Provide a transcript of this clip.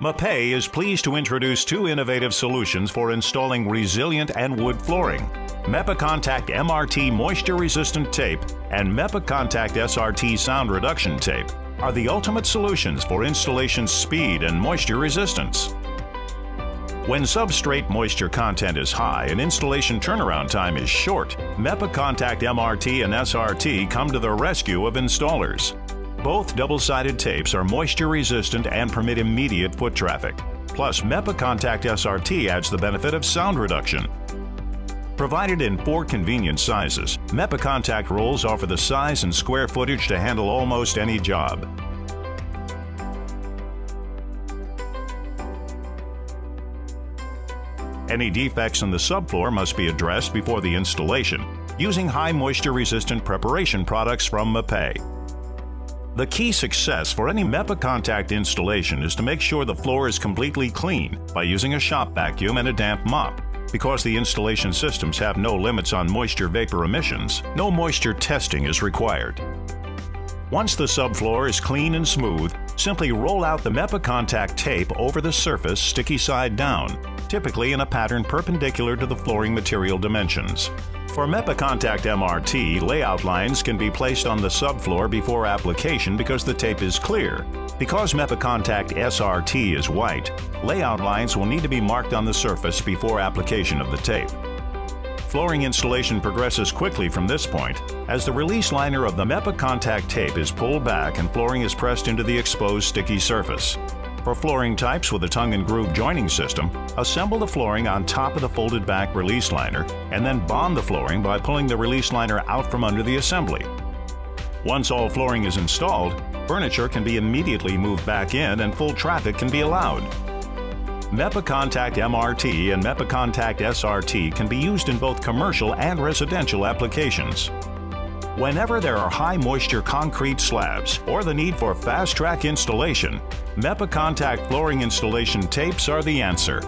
Mape is pleased to introduce two innovative solutions for installing resilient and wood flooring. Mapecontact MRT moisture-resistant tape and Mapecontact SRT sound reduction tape are the ultimate solutions for installation speed and moisture resistance. When substrate moisture content is high and installation turnaround time is short, Mapecontact MRT and SRT come to the rescue of installers. Both double-sided tapes are moisture-resistant and permit immediate foot traffic. Plus, Mapecontact SRT adds the benefit of sound reduction. Provided in 4 convenient sizes, Mapecontact rolls offer the size and square footage to handle almost any job. Any defects in the subfloor must be addressed before the installation using high moisture-resistant preparation products from Mape. The key success for any Mapecontact installation is to make sure the floor is completely clean by using a shop vacuum and a damp mop. Because the installation systems have no limits on moisture vapor emissions, no moisture testing is required. Once the subfloor is clean and smooth, simply roll out the Mapecontact tape over the surface sticky side down, typically in a pattern perpendicular to the flooring material dimensions. For Mapecontact MRT, layout lines can be placed on the subfloor before application because the tape is clear. Because Mapecontact SRT is white, layout lines will need to be marked on the surface before application of the tape. Flooring installation progresses quickly from this point as the release liner of the Mapecontact tape is pulled back and flooring is pressed into the exposed sticky surface. For flooring types with a tongue and groove joining system, assemble the flooring on top of the folded back release liner and then bond the flooring by pulling the release liner out from under the assembly. Once all flooring is installed, furniture can be immediately moved back in and full traffic can be allowed. Mapecontact MRT and Mapecontact SRT can be used in both commercial and residential applications. Whenever there are high moisture concrete slabs or the need for fast track installation, Mapecontact flooring installation tapes are the answer.